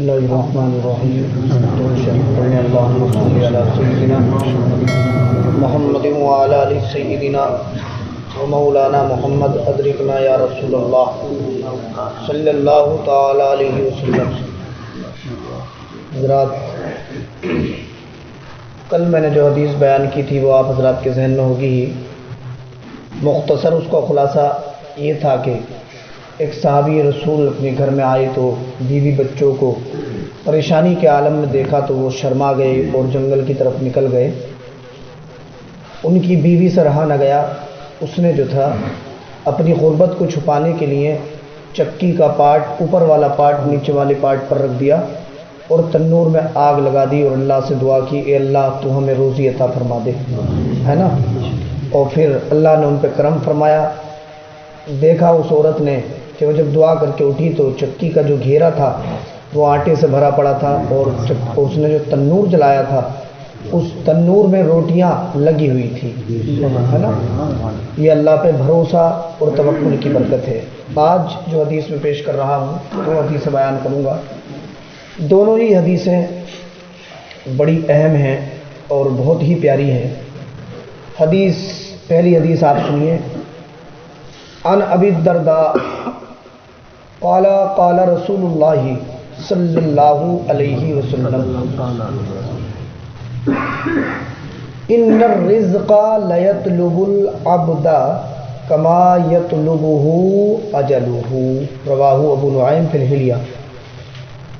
اللہ الرحمن الرحیم اللہم صلی علی سیدنا محمد وعلی آل سیدنا ومولانا محمد ادرکنا یا رسول اللہ صلی اللہ تعالی علیہ وسلم۔ حضرات، کل میں نے جو حدیث بیان کی تھی وہ آپ حضرات کے ذہن میں ہوگی ہی۔ مختصر اس کا خلاصہ یہ تھا کہ ایک صحابی رسول اپنے گھر میں آئے تو بیوی بچوں کو پریشانی کے عالم میں دیکھا تو وہ شرما گئے اور جنگل کی طرف نکل گئے۔ ان کی بیوی سے رہا نہ گیا، اس نے جو تھا اپنی غربت کو چھپانے کے لیے چکی کا پارٹ، اوپر والا پارٹ نیچے والے پارٹ پر رکھ دیا اور تنور میں آگ لگا دی اور اللہ سے دعا کی، اے اللہ تو ہمیں روزی عطا فرما دے، ہے نا۔ اور پھر اللہ نے ان پہ کرم فرمایا۔ دیکھا اس عورت نے کہ وہ جب دعا کر کے اٹھی تو چکی کا جو گھیرا تھا وہ آٹے سے بھرا پڑا تھا اور اس نے جو تنور جلایا تھا اس تنور میں روٹیاں لگی ہوئی تھی، ہے نا۔ یہ اللہ پہ بھروسہ اور توکل کی برکت ہے۔ آج جو حدیث میں پیش کر رہا ہوں وہ حدیث بیان کروں گا۔ دونوں ہی حدیثیں بڑی اہم ہیں اور بہت ہی پیاری ہیں۔ پہلی حدیث آپ سنیے۔ عن ابی الدرداء قال قال رسول اللہ صلی اللہ علیہ وسلم ان الرزق لیطلب العبد کما یطلبہ اجلہ، رواہ ابو نعیم فی الحلیہ۔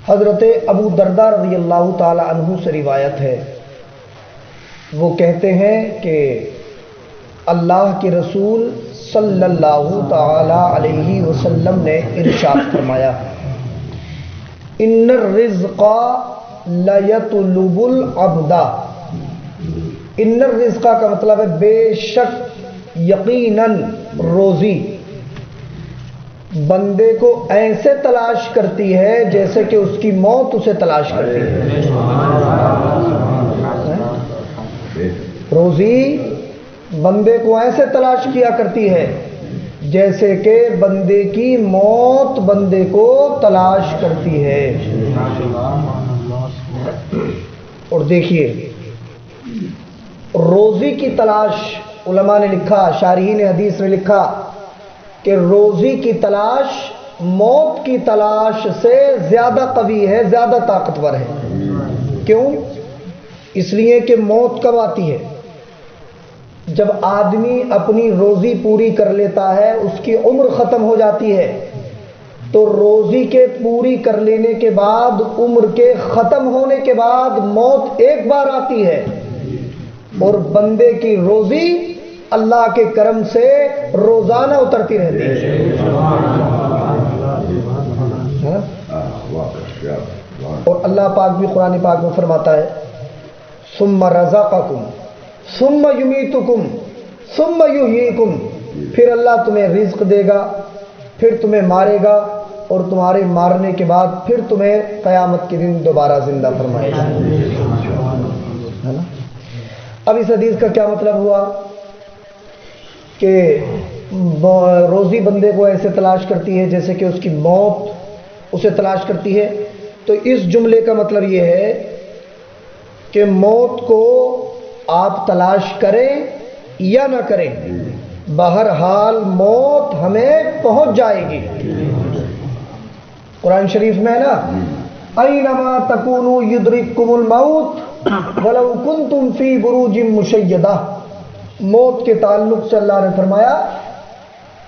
حضرت ابو درداء رضی اللہ تعالی عنہ سے روایت ہے، وہ کہتے ہیں کہ اللہ کے رسول صلی اللہ تعالی علیہ وسلم نے ارشاد فرمایا، ان الرزق لیطلب العبد۔ ان الرزق کا مطلب ہے بے شک، یقیناً روزی بندے کو ایسے تلاش کرتی ہے جیسے کہ اس کی موت اسے تلاش کرتی ہے۔ روزی بندے کو ایسے تلاش کیا کرتی ہے جیسے کہ بندے کی موت بندے کو تلاش کرتی ہے۔ اور دیکھیے، روزی کی تلاش، علماء نے لکھا، شارحین حدیث نے لکھا کہ روزی کی تلاش موت کی تلاش سے زیادہ قوی ہے، زیادہ طاقتور ہے۔ کیوں؟ اس لیے کہ موت کب آتی ہے؟ جب آدمی اپنی روزی پوری کر لیتا ہے، اس کی عمر ختم ہو جاتی ہے، تو روزی کے پوری کر لینے کے بعد، عمر کے ختم ہونے کے بعد موت ایک بار آتی ہے اور بندے کی روزی اللہ کے کرم سے روزانہ اترتی رہتی ہے۔ اور اللہ پاک بھی قرآن پاک میں فرماتا ہے، ثم رزقکم ثم یمیتکم ثم یحییکم، پھر اللہ تمہیں رزق دے گا، پھر تمہیں مارے گا اور تمہارے مارنے کے بعد پھر تمہیں قیامت کے دن دوبارہ زندہ فرمائے گا، ہے نا۔ اب اس حدیث کا کیا مطلب ہوا کہ روزی بندے کو ایسے تلاش کرتی ہے جیسے کہ اس کی موت اسے تلاش کرتی ہے۔ تو اس جملے کا مطلب یہ ہے کہ موت کو آپ تلاش کریں یا نہ کریں، بہرحال موت ہمیں پہنچ جائے گی۔ قرآن شریف میں ہے نا، اینما تکونوا یدرککم الموت ولو کنتم فی بروج مشیدہ۔ موت کے تعلق سے اللہ نے فرمایا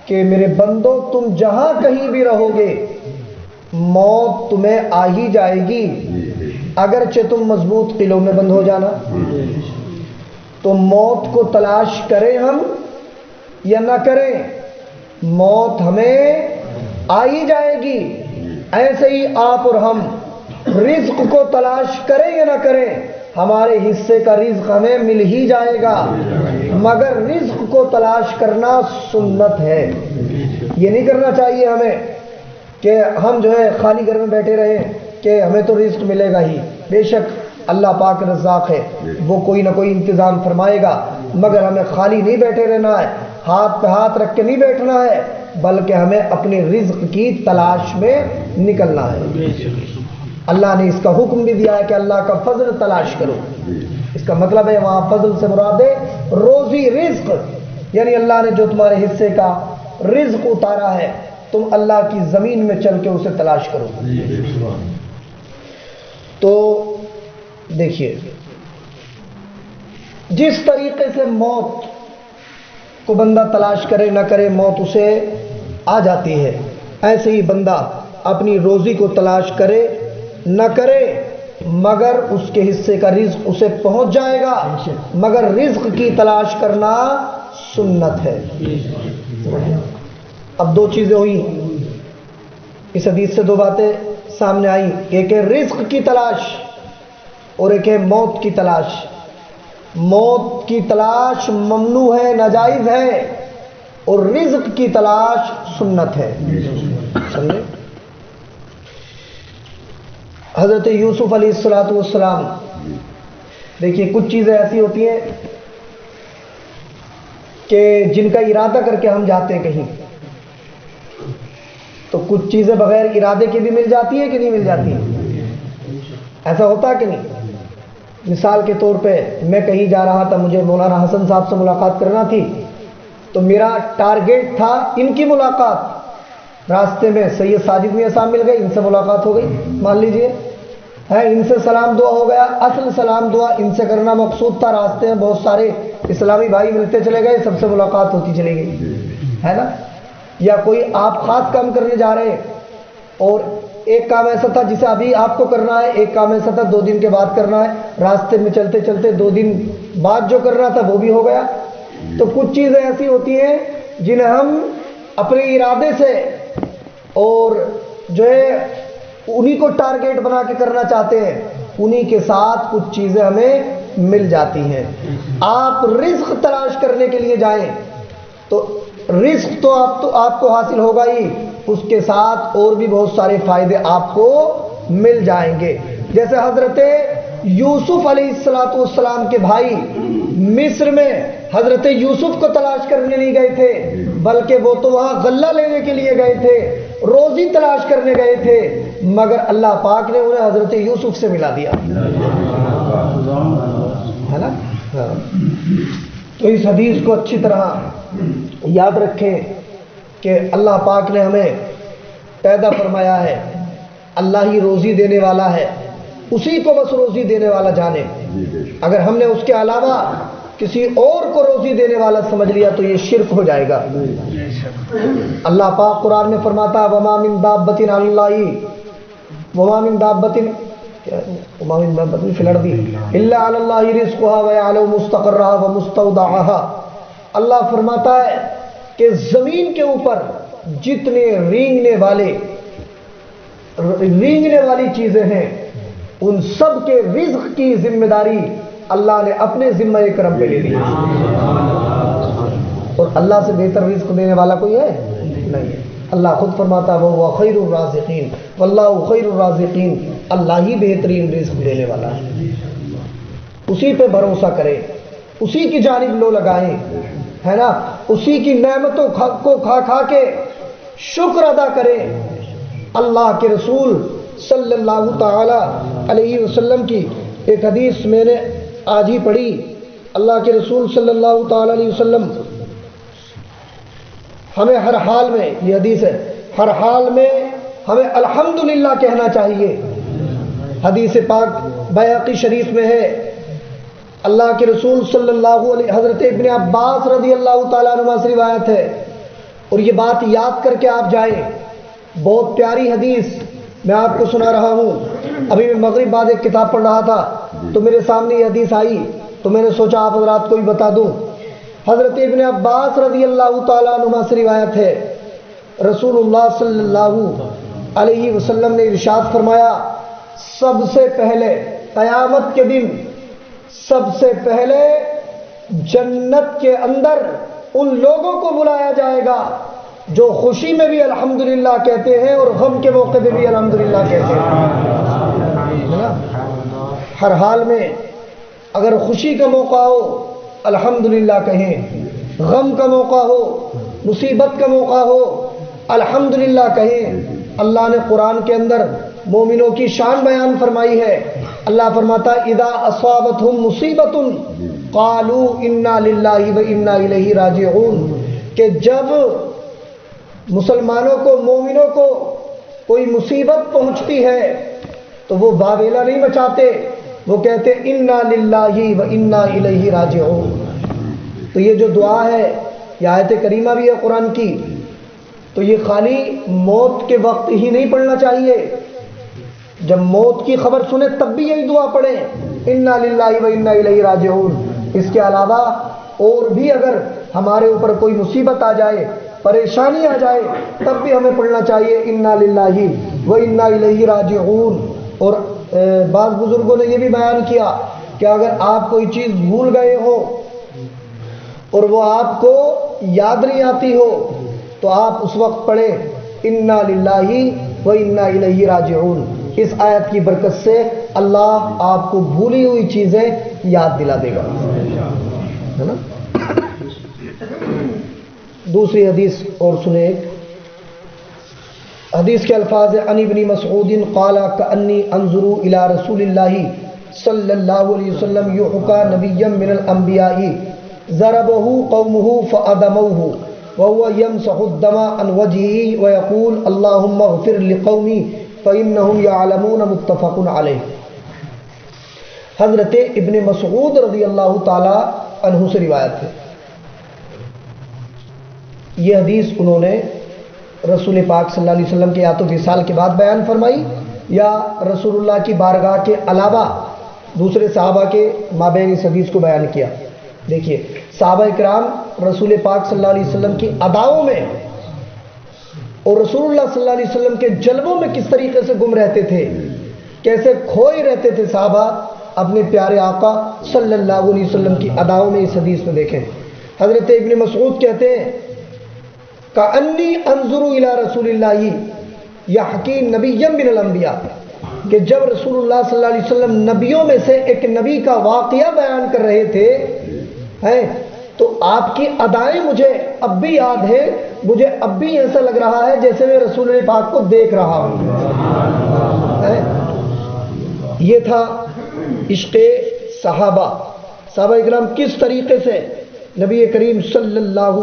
کہ میرے بندو، تم جہاں کہیں بھی رہو گے موت تمہیں آ ہی جائے گی، اگرچہ تم مضبوط قلعوں میں بند ہو جانا۔ تو موت کو تلاش کریں ہم یا نہ کریں، موت ہمیں آ ہی جائے گی۔ ایسے ہی آپ اور ہم رزق کو تلاش کریں یا نہ کریں، ہمارے حصے کا رزق ہمیں مل ہی جائے گا، مگر رزق کو تلاش کرنا سنت ہے۔ یہ نہیں کرنا چاہیے ہمیں کہ ہم جو ہے خالی گھر میں بیٹھے رہیں کہ ہمیں تو رزق ملے گا ہی۔ بے شک اللہ پاک رزاق ہے، وہ کوئی نہ کوئی انتظام فرمائے گا، مگر ہمیں خالی نہیں بیٹھے رہنا ہے، ہاتھ پہ ہاتھ رکھ کے نہیں بیٹھنا ہے، بلکہ ہمیں اپنے رزق کی تلاش میں نکلنا ہے۔ اللہ نے اس کا حکم بھی دیا ہے کہ اللہ کا فضل تلاش کرو. اس کا مطلب ہے وہاں فضل سے مراد ہے روزی رزق، یعنی اللہ نے جو تمہارے حصے کا رزق اتارا ہے تم اللہ کی زمین میں چل کے اسے تلاش کرو. تو دیکھیے جس طریقے سے موت کو بندہ تلاش کرے نہ کرے موت اسے آ جاتی ہے، ایسے ہی بندہ اپنی روزی کو تلاش کرے نہ کرے مگر اس کے حصے کا رزق اسے پہنچ جائے گا، مگر رزق کی تلاش کرنا سنت ہے. اب دو چیزیں ہوئی اس حدیث سے، دو باتیں سامنے آئی، ایک ہے رزق کی تلاش اور ایک ہے موت کی تلاش. موت کی تلاش ممنوع ہے، ناجائز ہے، اور رزق کی تلاش سنت ہے. سمجھے؟ حضرت یوسف علیہ الصلوۃ والسلام، دیکھیے کچھ چیزیں ایسی ہوتی ہیں کہ جن کا ارادہ کر کے ہم جاتے ہیں کہیں، تو کچھ چیزیں بغیر ارادے کے بھی مل جاتی ہیں کہ نہیں مل جاتی ہیں؟ ایسا ہوتا ہے کہ نہیں؟ مثال کے طور پہ میں کہیں جا رہا تھا، مجھے مولانا حسن صاحب سے ملاقات کرنا تھی، تو میرا ٹارگیٹ تھا ان کی ملاقات. راستے میں سید ساجد میاں صاحب مل گئے، ان سے ملاقات ہو گئی، مان لیجئے ہے، ان سے سلام دعا ہو گیا. اصل سلام دعا ان سے کرنا مقصود تھا، راستے میں بہت سارے اسلامی بھائی ملتے چلے گئے، سب سے ملاقات ہوتی چلی گئی، ہے نا. یا کوئی آپ خاص کام کرنے جا رہے اور ایک کام ایسا تھا جسے ابھی آپ کو کرنا ہے، ایک کام ایسا تھا 2 دن کے بعد کرنا ہے، راستے میں چلتے چلتے 2 دن بعد جو کرنا تھا وہ بھی ہو گیا. تو کچھ چیزیں ایسی ہوتی ہیں جنہیں ہم اپنے ارادے سے اور جو ہے انہی کو ٹارگیٹ بنا کے کرنا چاہتے ہیں، انہی کے ساتھ کچھ چیزیں ہمیں مل جاتی ہیں. آپ رزق تلاش کرنے کے لیے جائیں تو رزق تو آپ کو حاصل ہوگا ہی، اس کے ساتھ اور بھی بہت سارے فائدے آپ کو مل جائیں گے. جیسے حضرت یوسف علیہ السلام کے بھائی مصر میں حضرت یوسف کو تلاش کرنے نہیں گئے تھے، بلکہ وہ تو وہاں غلہ لینے کے لیے گئے تھے، روزی تلاش کرنے گئے تھے، مگر اللہ پاک نے انہیں حضرت یوسف سے ملا دیا، ہے نا. تو اس حدیث کو اچھی طرح یاد رکھیں کہ اللہ پاک نے ہمیں پیدا فرمایا ہے، اللہ ہی روزی دینے والا ہے، اسی کو بس روزی دینے والا جانے. اگر ہم نے اس کے علاوہ کسی اور کو روزی دینے والا سمجھ لیا تو یہ شرک ہو جائے گا. اللہ پاک قرآن میں فرماتا ہے وَمَا مِن دَابَّةٍ عَلَى اللَّهِ وَمَا مِن دَابَّةٍ فِي الْأَرْضِ إِلَّا عَلَى اللَّهِ رِزْقُهَا وَيَعْلَمُ مُسْتَقَرَّهَا وَمُسْتَوْدَعَهَا. اللہ فرماتا ہے کہ زمین کے اوپر جتنے رینگنے والی چیزیں ہیں ان سب کے رزق کی ذمہ داری اللہ نے اپنے ذمہ کرم پہ لے لی، اور اللہ سے بہتر رزق دینے والا کوئی ہے نہیں. اللہ خود فرماتا ہے وہ خیر الرازقین واللہ خیر الرازقین، اللہ ہی بہترین رزق دینے والا ہے. اسی پہ بھروسہ کریں، اسی کی جانب لو لگائیں، ہے نا، اسی کی نعمتوں کو کھا کے شکر ادا کریں. اللہ کے رسول صلی اللہ تعالی علیہ وسلم کی ایک حدیث میں نے آج ہی پڑھی. اللہ کے رسول صلی اللہ تعالی علیہ وسلم ہمیں ہر حال میں، یہ حدیث ہے، ہر حال میں ہمیں الحمدللہ کہنا چاہیے. حدیث پاک بیہقی شریف میں ہے، اللہ کے رسول صلی اللہ علیہ حضرت ابن عباس رضی اللہ تعالیٰ عنہ سے روایت ہے، اور یہ بات یاد کر کے آپ جائیں. بہت پیاری حدیث میں آپ کو سنا رہا ہوں. ابھی میں مغرب بعد ایک کتاب پڑھ رہا تھا تو میرے سامنے یہ حدیث آئی تو میں نے سوچا آپ حضرات کو بھی بتا دوں. حضرت ابن عباس رضی اللہ تعالیٰ عنہ سے روایت ہے، رسول اللہ صلی اللہ علیہ وسلم نے ارشاد فرمایا سب سے پہلے قیامت کے دن سب سے پہلے جنت کے اندر ان لوگوں کو بلایا جائے گا جو خوشی میں بھی الحمدللہ کہتے ہیں اور غم کے موقع پہ بھی الحمدللہ کہتے ہیں. ہر حال میں اگر خوشی کا موقع ہو الحمدللہ کہیں، غم کا موقع ہو، مصیبت کا موقع ہو الحمدللہ کہیں. اللہ نے قرآن کے اندر مومنوں کی شان بیان فرمائی ہے۔ اللہ فرماتا اذا اصابتہم مصیبت قالوا انا للہ و انا الیہ راجعون، کہ جب مسلمانوں کو، مومنوں کو کوئی مصیبت پہنچتی ہے تو وہ واویلا نہیں مچاتے، وہ کہتے انا للہ و انا الیہ راجعون۔ تو یہ جو دعا ہے، یہ آیت کریمہ بھی ہے قرآن کی، تو یہ خالی موت کے وقت ہی نہیں پڑھنا چاہیے، جب موت کی خبر سنیں تب بھی یہی دعا پڑھیں، انا للہ و انا الیہ راجعون۔ اس کے علاوہ اور بھی اگر ہمارے اوپر کوئی مصیبت آ جائے، پریشانی آ جائے، تب بھی ہمیں پڑھنا چاہیے انا للہ و انا الیہ راجعون۔ اور بعض بزرگوں نے یہ بھی بیان کیا کہ اگر آپ کوئی چیز بھول گئے ہو اور وہ آپ کو یاد نہیں آتی ہو تو آپ اس وقت پڑھیں انا للہ و انا الیہ راجعون۔ اس آیت کی برکت سے اللہ آپ کو بھولی ہوئی چیزیں یاد دلا دے گا، ہے نا۔ دوسری حدیث اور سنیں، حدیث کے الفاظ ہیں عن ابن مسعود قال کأنی انظر الی رسول اللہ صلی اللہ علیہ وسلم یحکى نبیا من الانبیاء ضربه قومه فأدموه وهو يمسح الدم عن وجهه ويقول اللهم اغفر لقومي فإنهم يعلمون، متفق علیہ۔ حضرت ابن مسعود رضی اللہ تعالی عنہ سے روایت ہے، یہ حدیث انہوں نے رسول پاک صلی اللہ علیہ وسلم کے یا تو وصال کے بعد بیان فرمائی یا رسول اللہ کی بارگاہ کے علاوہ دوسرے صحابہ کے مابین اس حدیث کو بیان کیا۔ دیکھیے صحابہ کرام رسول پاک صلی اللہ علیہ وسلم کی اداؤں میں اور رسول اللہ صلی اللہ علیہ وسلم کے جلووں میں کس طریقے سے گم رہتے تھے، کیسے کھوئے رہتے تھے صحابہ اپنے پیارے آقا صلی اللہ علیہ وسلم کی اداؤں میں۔ اس حدیث میں دیکھیں حضرت ابن مسعود کہتے ہیں کأنی انظر الی رسول اللہ یحکی نبیا من الانبیاء، کہ جب رسول اللہ صلی اللہ علیہ وسلم نبیوں میں سے ایک نبی کا واقعہ بیان کر رہے تھے تو آپ کی ادائیں مجھے اب بھی یاد ہیں، مجھے اب بھی ایسا لگ رہا ہے جیسے میں رسول پاک کو دیکھ رہا ہوں۔ یہ تھا عشق صحابہ اکرام کس طریقے سے نبی کریم صلی اللہ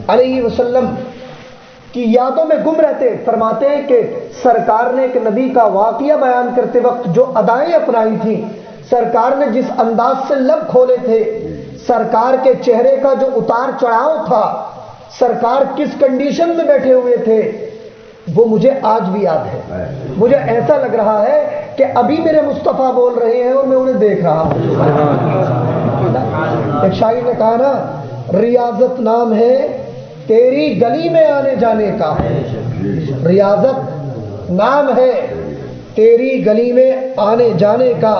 علیہ وسلم کی یادوں میں گم رہتے۔ فرماتے ہیں کہ سرکار نے ایک نبی کا واقعہ بیان کرتے وقت جو ادائیں اپنائی تھیں، سرکار نے جس انداز سے لب کھولے تھے، سرکار کے چہرے کا جو اتار چڑھاؤ تھا، سرکار کس کنڈیشن میں بیٹھے ہوئے تھے، وہ مجھے آج بھی یاد ہے۔ مجھے ایسا لگ رہا ہے کہ ابھی میرے مصطفیٰ بول رہے ہیں اور میں انہیں دیکھ رہا ہوں۔ ایک شاعر نے کہا نا، ریاضت نام ہے تیری گلی میں آنے جانے کا، ریاضت نام ہے تیری گلی میں آنے جانے کا،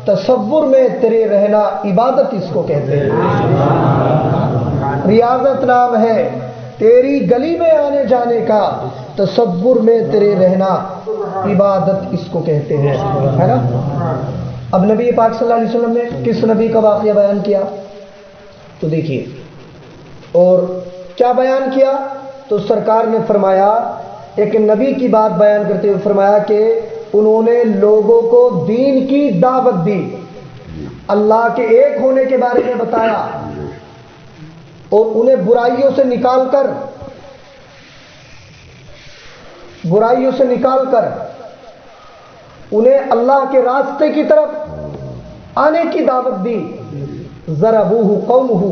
تصور میں تیرے رہنا عبادت اس کو کہتے ہیں۔ ریاضت نام ہے تیری گلی میں آنے جانے کا، تصور میں تیرے رہنا عبادت اس کو کہتے ہیں، ہے نا۔ اب نبی پاک صلی اللہ علیہ وسلم نے کس نبی کا واقعہ بیان کیا تو دیکھیے، اور کیا بیان کیا تو سرکار نے فرمایا، ایک نبی کی بات بیان کرتے ہوئے فرمایا کہ انہوں نے لوگوں کو دین کی دعوت دی، اللہ کے ایک ہونے کے بارے میں بتایا، اور انہیں برائیوں سے نکال کر انہیں اللہ کے راستے کی طرف آنے کی دعوت دی۔ ضربوہ قومہ،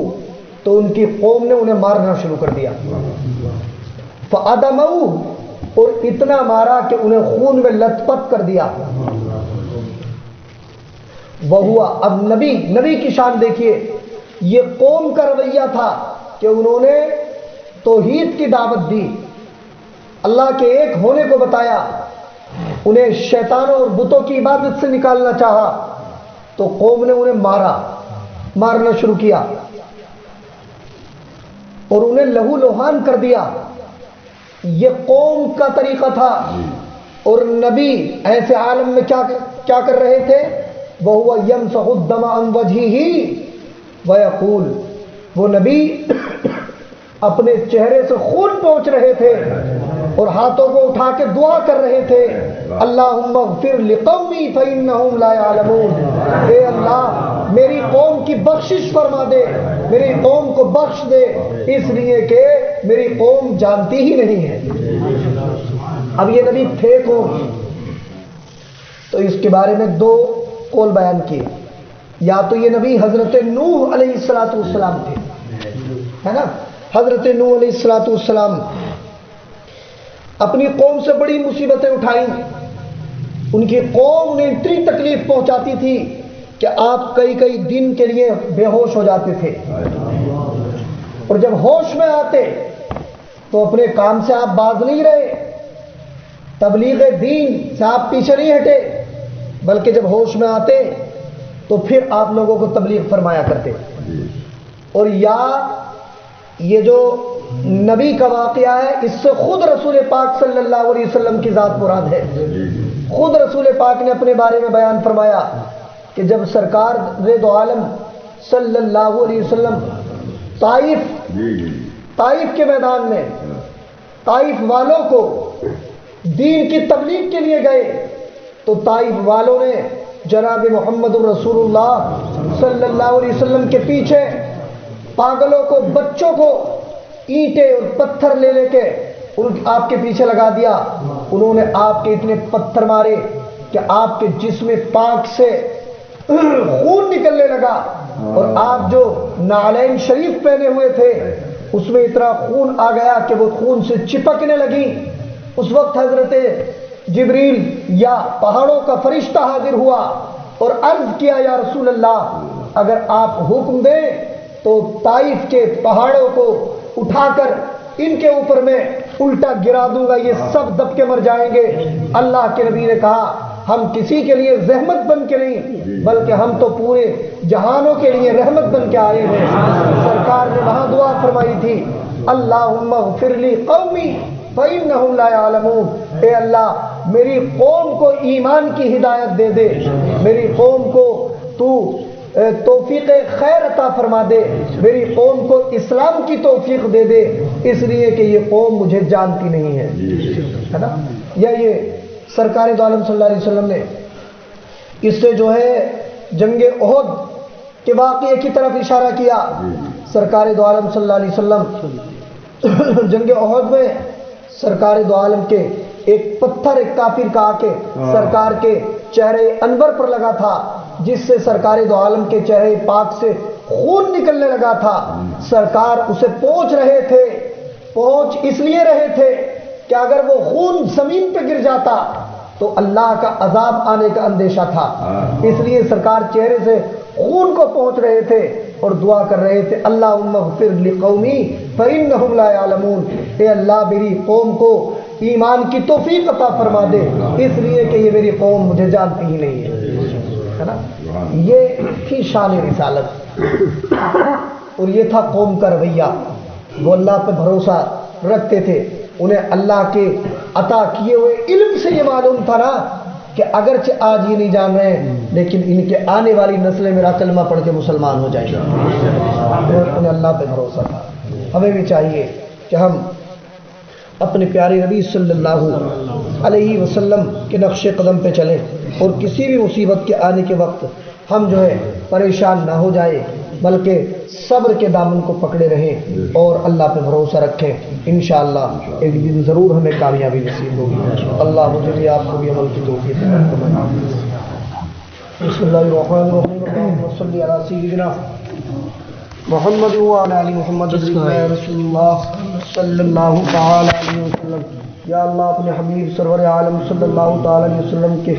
تو ان کی قوم نے انہیں مارنا شروع کر دیا۔ فَأَدَمَوْهُ، اور اتنا مارا کہ انہیں خون میں لت پت کر دیا۔ وَهُوَ، اب نبی کی شان دیکھیے، یہ قوم کا رویہ تھا کہ انہوں نے توحید کی دعوت دی، اللہ کے ایک ہونے کو بتایا، انہیں شیطانوں اور بتوں کی عبادت سے نکالنا چاہا تو قوم نے انہیں مارنا شروع کیا اور انہیں لہو لوہان کر دیا۔ یہ قوم کا طریقہ تھا، اور نبی ایسے عالم میں کیا کر رہے تھے؟ وَهُوَ يَمْسَحُ الدَّمَ عَنْ وَجْهِهِ وَيَقُولُ، وہ نبی اپنے چہرے سے خون پوچھ رہے تھے اور ہاتھوں کو اٹھا کے دعا کر رہے تھے، اللہم اغفر لقومی فإنہم لا یعلمون، اے اللہ میری قوم کی بخشش فرما دے، میری قوم کو بخش دے، اس لیے کہ میری قوم جانتی ہی نہیں ہے۔ اب یہ نبی تھے کون؟ تو اس کے بارے میں دو قول بیان کیے، یا تو یہ نبی حضرت نوح علیہ السلام تھے، ہے نا؟ حضرت نوح علیہ السلام اپنی قوم سے بڑی مصیبتیں اٹھائیں، ان کی قوم نے اتنی تکلیف پہنچاتی تھی کہ آپ کئی کئی دن کے لیے بے ہوش ہو جاتے تھے، اور جب ہوش میں آتے تو اپنے کام سے آپ باز نہیں رہے، تبلیغ دین سے آپ پیچھے نہیں ہٹے، بلکہ جب ہوش میں آتے تو پھر آپ لوگوں کو تبلیغ فرمایا کرتے۔ اور یا یہ جو نبی کا واقعہ ہے، اس سے خود رسول پاک صلی اللہ علیہ وسلم کی ذات مراد ہے۔ خود رسول پاک نے اپنے بارے میں بیان فرمایا کہ جب سرکار دو عالم صلی اللہ علیہ وسلم طائف کے میدان میں طائف والوں کو دین کی تبلیغ کے لیے گئے، تو طائف والوں نے جناب محمد الرسول اللہ صلی اللہ علیہ وسلم کے پیچھے پاگلوں کو، بچوں کو اینٹیں اور پتھر لے لے کے آپ کے پیچھے لگا دیا۔ انہوں نے آپ کے اتنے پتھر مارے کہ آپ کے جسم پاک سے خون نکلنے لگا، اور آپ جو نعلین شریف پہنے ہوئے تھے اس میں اتنا خون آ گیا کہ وہ خون سے چپکنے لگی۔ اس وقت حضرت جبریل یا پہاڑوں کا فرشتہ حاضر ہوا اور عرض کیا، یا رسول اللہ اگر آپ حکم دیں تو طائف کے پہاڑوں کو اٹھا کر ان کے اوپر میں الٹا گرا دوں گا، یہ سب دب کے مر جائیں گے۔ اللہ کے نبی نے کہا، ہم کسی کے لیے زحمت بن کے نہیں، بلکہ ہم تو پورے جہانوں کے لیے رحمت بن کے آئے ہیں۔ سرکار نے وہاں دعا فرمائی تھی، اللہم اغفر لی قومی فإنہم لا یعلمون، اے اللہ میری قوم کو ایمان کی ہدایت دے دے، میری قوم کو تو توفیق خیر عطا فرما دے، میری قوم کو اسلام کی توفیق دے دے، اس لیے کہ یہ قوم مجھے جانتی نہیں ہے نا؟ یا یہ سرکار دو عالم صلی اللہ علیہ وسلم نے اس سے جو ہے جنگ احد کے واقعے کی طرف اشارہ کیا۔ سرکار دو عالم صلی اللہ علیہ وسلم جنگ احد میں سرکار دو عالم کے ایک پتھر ایک کافر کا آ کے سرکار کے چہرے انور پر لگا تھا، جس سے سرکار دو عالم کے چہرے پاک سے خون نکلنے لگا تھا۔ سرکار اسے پوچھ رہے تھے، پوچھ اس لیے رہے تھے کہ اگر وہ خون زمین پہ گر جاتا تو اللہ کا عذاب آنے کا اندیشہ تھا، اس لیے سرکار چہرے سے خون کو پہنچ رہے تھے اور دعا کر رہے تھے، اللہم اغفر لقومی فإنہم لا یعلمون، اے اللہ میری قوم کو ایمان کی توفیق عطا فرما دے، اس لیے کہ یہ میری قوم مجھے جانتی ہی نہیں ہے نا؟ یہ تھی شان رسالت، اور یہ تھا قوم کا رویہ۔ وہ اللہ پہ بھروسہ رکھتے تھے، انہیں اللہ کے عطا کیے ہوئے علم سے یہ معلوم تھا نا کہ اگرچہ آج یہ نہیں جان رہے ہیں لیکن ان کے آنے والی نسلیں میرا کلمہ پڑھ کے مسلمان ہو جائیں گے، انہیں اللہ پہ بھروسہ تھا۔ ہمیں بھی چاہیے کہ ہم اپنے پیارے نبی صلی اللہ علیہ وسلم کے نقش قدم پہ چلیں، اور کسی بھی مصیبت کے آنے کے وقت ہم جو ہے پریشان نہ ہو جائے، بلکہ صبر کے دامن کو پکڑے رہیں اور اللہ پہ بھروسہ رکھیں۔ انشاءاللہ ایک دن ضرور ہمیں کامیابی نصیب ہوگی۔ اللہ مجھے بھی آپ کو بھی عمل کی توفیق عطا فرمائے۔ بسم اللہ الرحمن الرحیم، اللہم صلی علی سیدنا محمد وعلی آل محمد رسول اللہ صلی اللہ تعالی علیہ وسلم۔ یا اللہ اپنے حبیب سرور عالم صلی اللہ تعالی علیہ وسلم کے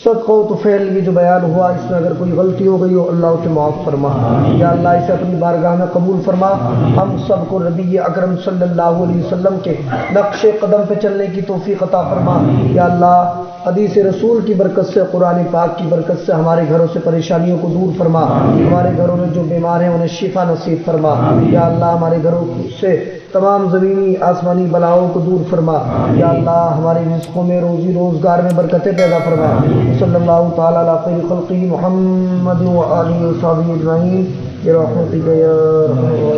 صدقہ و طفیل یہ جو بیان ہوا، اس میں اگر کوئی غلطی ہو گئی ہو اللہ اسے معاف فرما۔ یا اللہ اسے اپنی بارگاہ میں قبول فرما، ہم سب کو نبی اکرم صلی اللہ علیہ وسلم کے نقش قدم پہ چلنے کی توفیق عطا فرما۔ یا اللہ حدیث رسول کی برکت سے، قرآن پاک کی برکت سے ہمارے گھروں سے پریشانیوں کو دور فرما، ہمارے گھروں میں جو بیمار ہیں انہیں شفا نصیب فرما۔ یا اللہ ہمارے گھروں سے تمام زمینی آسمانی بلاؤں کو دور فرما۔ یا اللہ ہمارے رزقوں میں، روزی روزگار میں برکتیں پیدا فرما۔ صلی اللہ تعالی علی خیر خلقہ محمد وآلہ وصحبہ اجمعین برحمتک یا ارحم الراحمین۔